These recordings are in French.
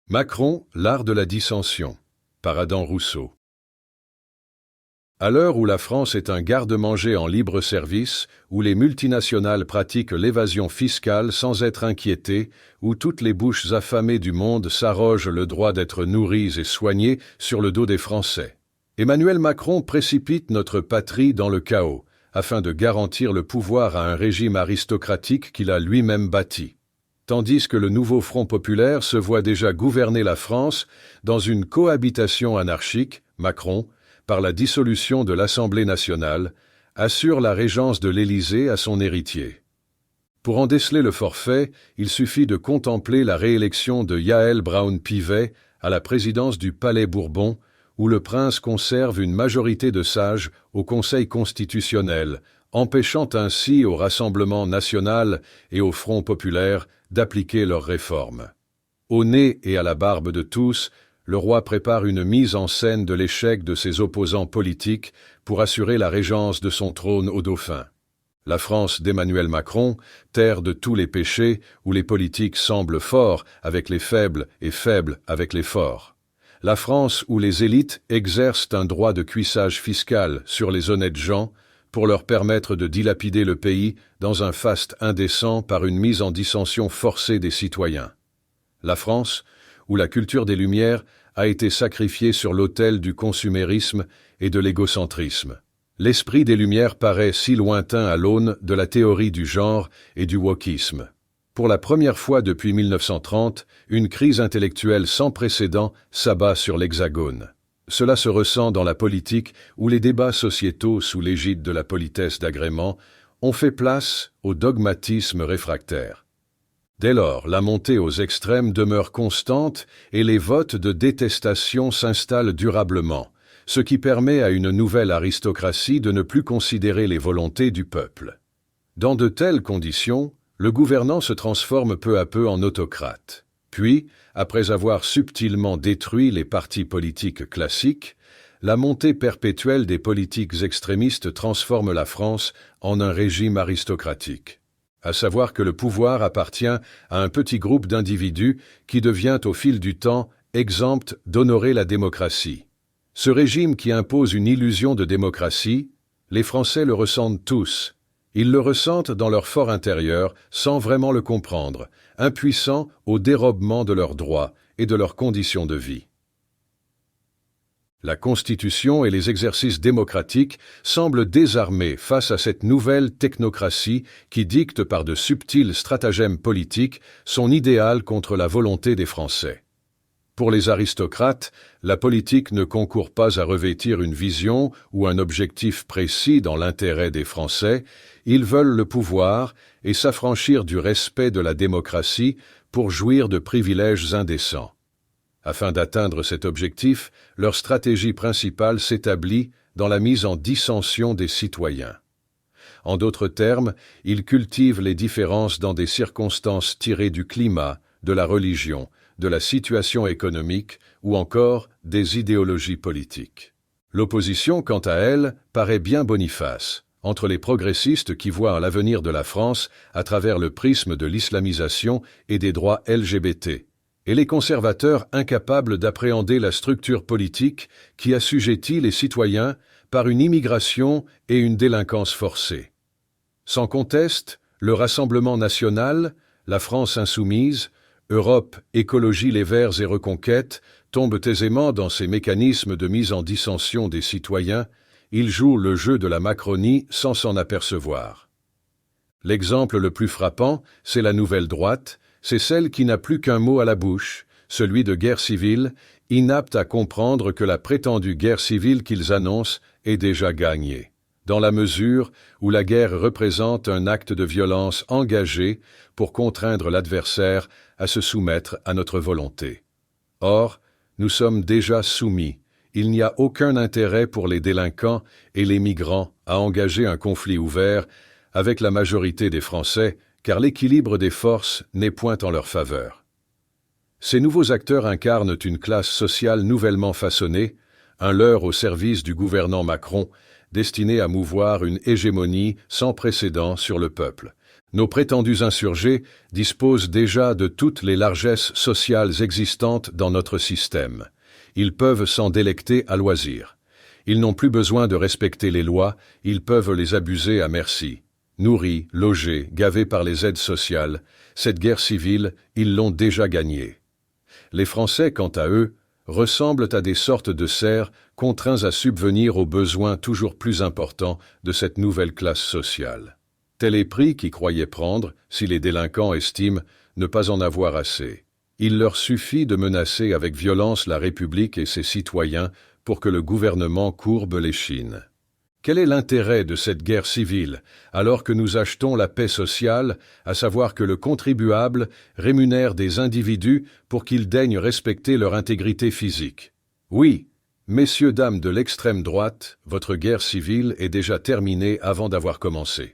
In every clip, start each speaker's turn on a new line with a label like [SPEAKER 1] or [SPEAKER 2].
[SPEAKER 1] Macron, l'art de la dissension, par Adam Rousseau. À l'heure où la France est un garde-manger en libre service, où les multinationales pratiquent l'évasion fiscale sans être inquiétées, où toutes les bouches affamées du monde s'arrogent le droit d'être nourries et soignées sur le dos des Français, Emmanuel Macron précipite notre patrie dans le chaos, afin de garantir le pouvoir à un régime aristocratique qu'il a lui-même bâti. Tandis que le nouveau Front populaire se voit déjà gouverner la France dans une cohabitation anarchique, Macron, par la dissolution de l'Assemblée nationale, assure la régence de l'Élysée à son héritier. Pour en déceler le forfait, il suffit de contempler la réélection de Yaël Braun-Pivet à la présidence du Palais Bourbon, où le prince conserve une majorité de sages au Conseil constitutionnel, empêchant ainsi au Rassemblement national et au Front populaire d'appliquer leurs réformes. Au nez et à la barbe de tous, le roi prépare une mise en scène de l'échec de ses opposants politiques pour assurer la régence de son trône au dauphin. La France d'Emmanuel Macron, terre de tous les péchés, où les politiques semblent forts avec les faibles et faibles avec les forts. La France où les élites exercent un droit de cuissage fiscal sur les honnêtes gens, pour leur permettre de dilapider le pays dans un faste indécent par une mise en dissension forcée des citoyens. La France, où la culture des Lumières a été sacrifiée sur l'autel du consumérisme et de l'égocentrisme. L'esprit des Lumières paraît si lointain à l'aune de la théorie du genre et du wokisme. Pour la première fois depuis 1930, une crise intellectuelle sans précédent s'abat sur l'Hexagone. Cela se ressent dans la politique où les débats sociétaux sous l'égide de la politesse d'agrément ont fait place au dogmatisme réfractaire. Dès lors, la montée aux extrêmes demeure constante et les votes de détestation s'installent durablement, ce qui permet à une nouvelle aristocratie de ne plus considérer les volontés du peuple. Dans de telles conditions, le gouvernant se transforme peu à peu en autocrate. Puis, après avoir subtilement détruit les partis politiques classiques, la montée perpétuelle des politiques extrémistes transforme la France en un régime aristocratique. À savoir que le pouvoir appartient à un petit groupe d'individus qui devient au fil du temps exempt d'honorer la démocratie. Ce régime qui impose une illusion de démocratie, les Français le ressentent tous. Ils le ressentent dans leur fort intérieur sans vraiment le comprendre, impuissants au dérobement de leurs droits et de leurs conditions de vie. La Constitution et les exercices démocratiques semblent désarmés face à cette nouvelle technocratie qui dicte par de subtils stratagèmes politiques son idéal contre la volonté des Français. Pour les aristocrates, la politique ne concourt pas à revêtir une vision ou un objectif précis dans l'intérêt des Français, ils veulent le pouvoir et s'affranchir du respect de la démocratie pour jouir de privilèges indécents. Afin d'atteindre cet objectif, leur stratégie principale s'établit dans la mise en dissension des citoyens. En d'autres termes, ils cultivent les différences dans des circonstances tirées du climat, de la religion, de la situation économique ou encore des idéologies politiques. L'opposition, quant à elle, paraît bien boniface, entre les progressistes qui voient l'avenir de la France à travers le prisme de l'islamisation et des droits LGBT, et les conservateurs incapables d'appréhender la structure politique qui assujettit les citoyens par une immigration et une délinquance forcée. Sans conteste, le Rassemblement national, la France insoumise, Europe, Écologie Les Verts et Reconquête tombent aisément dans ces mécanismes de mise en dissension des citoyens, ils jouent le jeu de la Macronie sans s'en apercevoir. L'exemple le plus frappant, c'est la nouvelle droite, c'est celle qui n'a plus qu'un mot à la bouche, celui de guerre civile, inapte à comprendre que la prétendue guerre civile qu'ils annoncent est déjà gagnée, dans la mesure où la guerre représente un acte de violence engagé pour contraindre l'adversaire à se soumettre à notre volonté. Or, nous sommes déjà soumis. Il n'y a aucun intérêt pour les délinquants et les migrants à engager un conflit ouvert avec la majorité des Français, car l'équilibre des forces n'est point en leur faveur. Ces nouveaux acteurs incarnent une classe sociale nouvellement façonnée, un leurre au service du gouvernant Macron, destiné à mouvoir une hégémonie sans précédent sur le peuple, Nos prétendus insurgés disposent déjà de toutes les largesses sociales existantes dans notre système. Ils peuvent s'en délecter à loisir. Ils n'ont plus besoin de respecter les lois, ils peuvent les abuser à merci. Nourris, logés, gavés par les aides sociales, cette guerre civile, ils l'ont déjà gagnée. Les Français, quant à eux, ressemblent à des sortes de cerfs contraints à subvenir aux besoins toujours plus importants de cette nouvelle classe sociale. Tel est prix qu'ils croyaient prendre si les délinquants estiment ne pas en avoir assez. Il leur suffit de menacer avec violence la République et ses citoyens pour que le gouvernement courbe l'échine. Quel est l'intérêt de cette guerre civile, alors que nous achetons la paix sociale, à savoir que le contribuable rémunère des individus pour qu'ils daignent respecter leur intégrité physique? Oui, messieurs, dames de l'extrême droite, votre guerre civile est déjà terminée avant d'avoir commencé.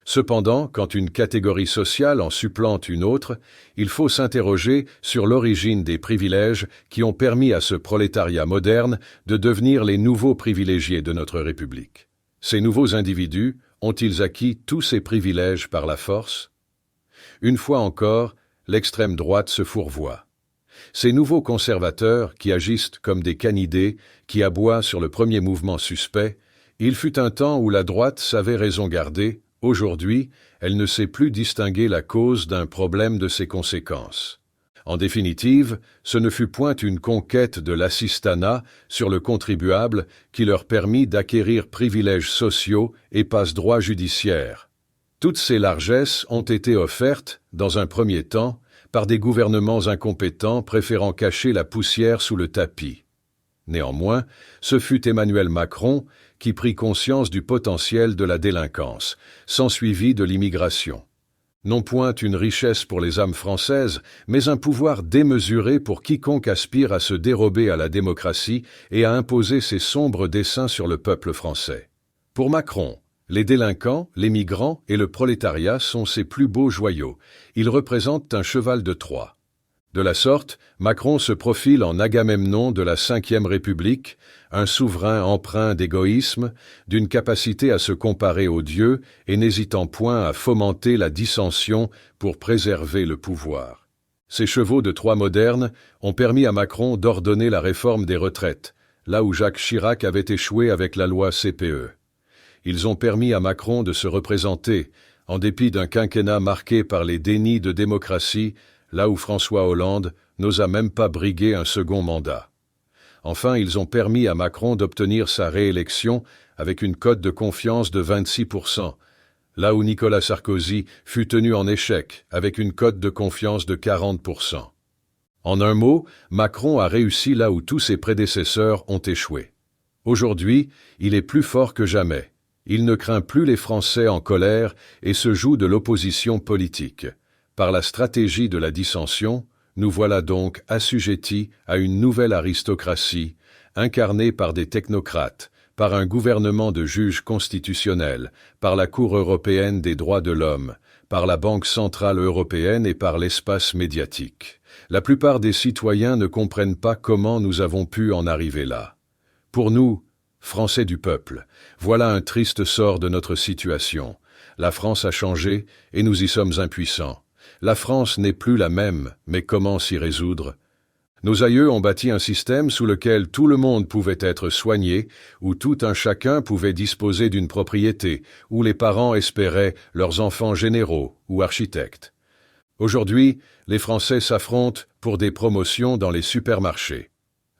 [SPEAKER 1] Cependant, quand une catégorie sociale en supplante une autre, il faut s'interroger sur l'origine des privilèges qui ont permis à ce prolétariat moderne de devenir les nouveaux privilégiés de notre République. Ces nouveaux individus ont-ils acquis tous ces privilèges par la force? Une fois encore, l'extrême droite se fourvoie. Ces nouveaux conservateurs qui agissent comme des canidés, qui aboient sur le premier mouvement suspect, il fut un temps où la droite savait raison garder. Aujourd'hui, elle ne sait plus distinguer la cause d'un problème de ses conséquences. En définitive, ce ne fut point une conquête de l'assistanat sur le contribuable qui leur permit d'acquérir privilèges sociaux et passe-droits judiciaires. Toutes ces largesses ont été offertes, dans un premier temps, par des gouvernements incompétents préférant cacher la poussière sous le tapis. Néanmoins, ce fut Emmanuel Macron qui prit conscience du potentiel de la délinquance, s'ensuivit de l'immigration. Non point une richesse pour les âmes françaises, mais un pouvoir démesuré pour quiconque aspire à se dérober à la démocratie et à imposer ses sombres desseins sur le peuple français. Pour Macron, les délinquants, les migrants et le prolétariat sont ses plus beaux joyaux. Ils représentent un cheval de Troie. De la sorte, Macron se profile en Agamemnon de la Ve République, un souverain empreint d'égoïsme, d'une capacité à se comparer aux dieux et n'hésitant point à fomenter la dissension pour préserver le pouvoir. Ces chevaux de Troie modernes ont permis à Macron d'ordonner la réforme des retraites, là où Jacques Chirac avait échoué avec la loi CPE. Ils ont permis à Macron de se représenter, en dépit d'un quinquennat marqué par les dénis de démocratie, là où François Hollande n'osa même pas briguer un second mandat. Enfin, ils ont permis à Macron d'obtenir sa réélection avec une cote de confiance de 26%, là où Nicolas Sarkozy fut tenu en échec avec une cote de confiance de 40%. En un mot, Macron a réussi là où tous ses prédécesseurs ont échoué. Aujourd'hui, il est plus fort que jamais. Il ne craint plus les Français en colère et se joue de l'opposition politique. Par la stratégie de la dissension, nous voilà donc assujettis à une nouvelle aristocratie, incarnée par des technocrates, par un gouvernement de juges constitutionnels, par la Cour européenne des droits de l'homme, par la Banque centrale européenne et par l'espace médiatique. La plupart des citoyens ne comprennent pas comment nous avons pu en arriver là. Pour nous, Français du peuple, voilà un triste sort de notre situation. La France a changé et nous y sommes impuissants. La France n'est plus la même, mais comment s'y résoudre? Nos aïeux ont bâti un système sous lequel tout le monde pouvait être soigné, où tout un chacun pouvait disposer d'une propriété, où les parents espéraient leurs enfants généraux ou architectes. Aujourd'hui, les Français s'affrontent pour des promotions dans les supermarchés.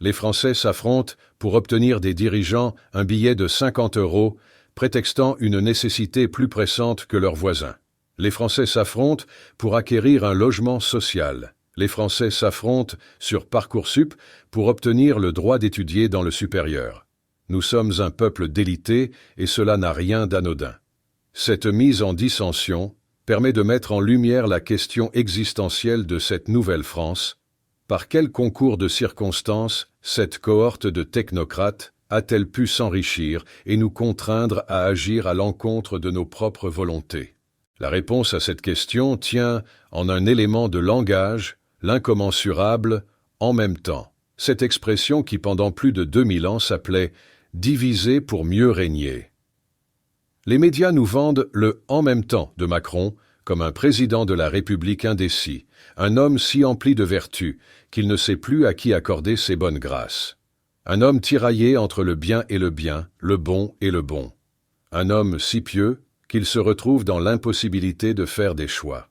[SPEAKER 1] Les Français s'affrontent pour obtenir des dirigeants un billet de 50 €, prétextant une nécessité plus pressante que leurs voisins. Les Français s'affrontent pour acquérir un logement social. Les Français s'affrontent sur Parcoursup pour obtenir le droit d'étudier dans le supérieur. Nous sommes un peuple délité et cela n'a rien d'anodin. Cette mise en dissension permet de mettre en lumière la question existentielle de cette nouvelle France. Par quel concours de circonstances cette cohorte de technocrates a-t-elle pu s'enrichir et nous contraindre à agir à l'encontre de nos propres volontés? La réponse à cette question tient en un élément de langage, l'incommensurable « en même temps ». Cette expression qui pendant plus de 2000 ans s'appelait « diviser pour mieux régner ». Les médias nous vendent le « en même temps » de Macron comme un président de la République indécis, un homme si empli de vertu qu'il ne sait plus à qui accorder ses bonnes grâces. Un homme tiraillé entre le bien et le bien, le bon et le bon. Un homme si pieux qu'il se retrouve dans l'impossibilité de faire des choix.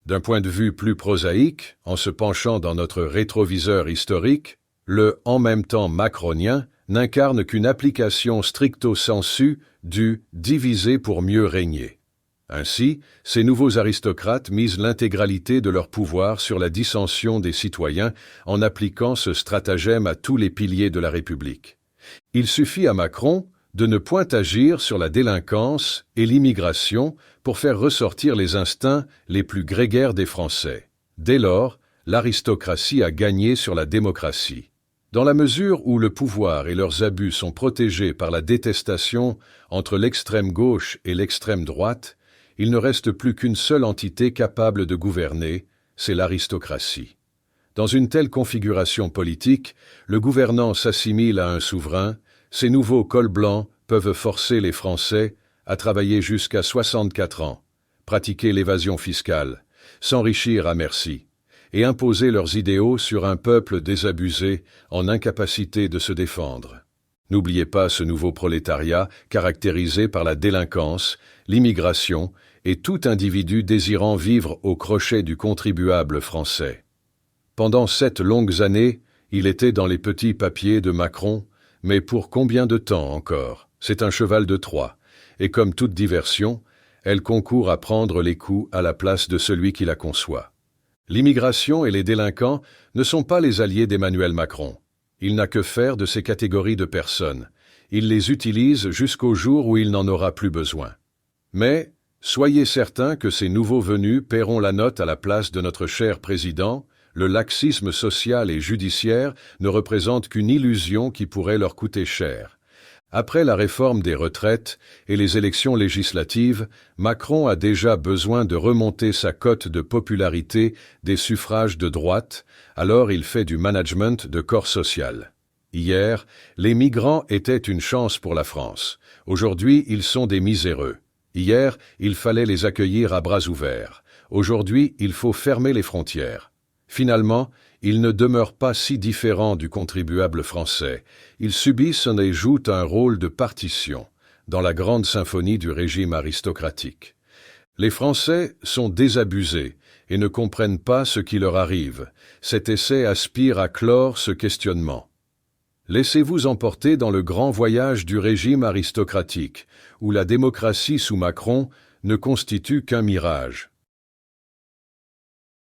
[SPEAKER 1] D'un point de vue plus prosaïque, en se penchant dans notre rétroviseur historique, le « en même temps » macronien n'incarne qu'une application stricto sensu du « diviser pour mieux régner ». Ainsi, ces nouveaux aristocrates misent l'intégralité de leur pouvoir sur la dissension des citoyens en appliquant ce stratagème à tous les piliers de la République. Il suffit à Macron de ne point agir sur la délinquance et l'immigration pour faire ressortir les instincts les plus grégaires des Français. Dès lors, l'aristocratie a gagné sur la démocratie. Dans la mesure où le pouvoir et leurs abus sont protégés par la détestation entre l'extrême gauche et l'extrême droite, il ne reste plus qu'une seule entité capable de gouverner, c'est l'aristocratie. Dans une telle configuration politique, le gouvernant s'assimile à un souverain, ces nouveaux cols blancs peuvent forcer les Français à travailler jusqu'à 64 ans, pratiquer l'évasion fiscale, s'enrichir à merci, et imposer leurs idéaux sur un peuple désabusé en incapacité de se défendre. N'oubliez pas ce nouveau prolétariat caractérisé par la délinquance, l'immigration et tout individu désirant vivre au crochet du contribuable français. Pendant 7 longues années, il était dans les petits papiers de Macron, mais pour combien de temps encore? C'est un cheval de Troie, et comme toute diversion, elle concourt à prendre les coups à la place de celui qui la conçoit. L'immigration et les délinquants ne sont pas les alliés d'Emmanuel Macron. Il n'a que faire de ces catégories de personnes. Il les utilise jusqu'au jour où il n'en aura plus besoin. Mais, soyez certains que ces nouveaux venus paieront la note à la place de notre cher président. Le laxisme social et judiciaire ne représente qu'une illusion qui pourrait leur coûter cher. Après la réforme des retraites et les élections législatives, Macron a déjà besoin de remonter sa cote de popularité des suffrages de droite, alors il fait du management de corps social. Hier, les migrants étaient une chance pour la France. Aujourd'hui, ils sont des miséreux. Hier, il fallait les accueillir à bras ouverts. Aujourd'hui, il faut fermer les frontières. Finalement, ils ne demeurent pas si différents du contribuable français. Ils subissent et jouent un rôle de partition dans la grande symphonie du régime aristocratique. Les Français sont désabusés et ne comprennent pas ce qui leur arrive. Cet essai aspire à clore ce questionnement. Laissez-vous emporter dans le grand voyage du régime aristocratique, où la démocratie sous Macron ne constitue qu'un mirage.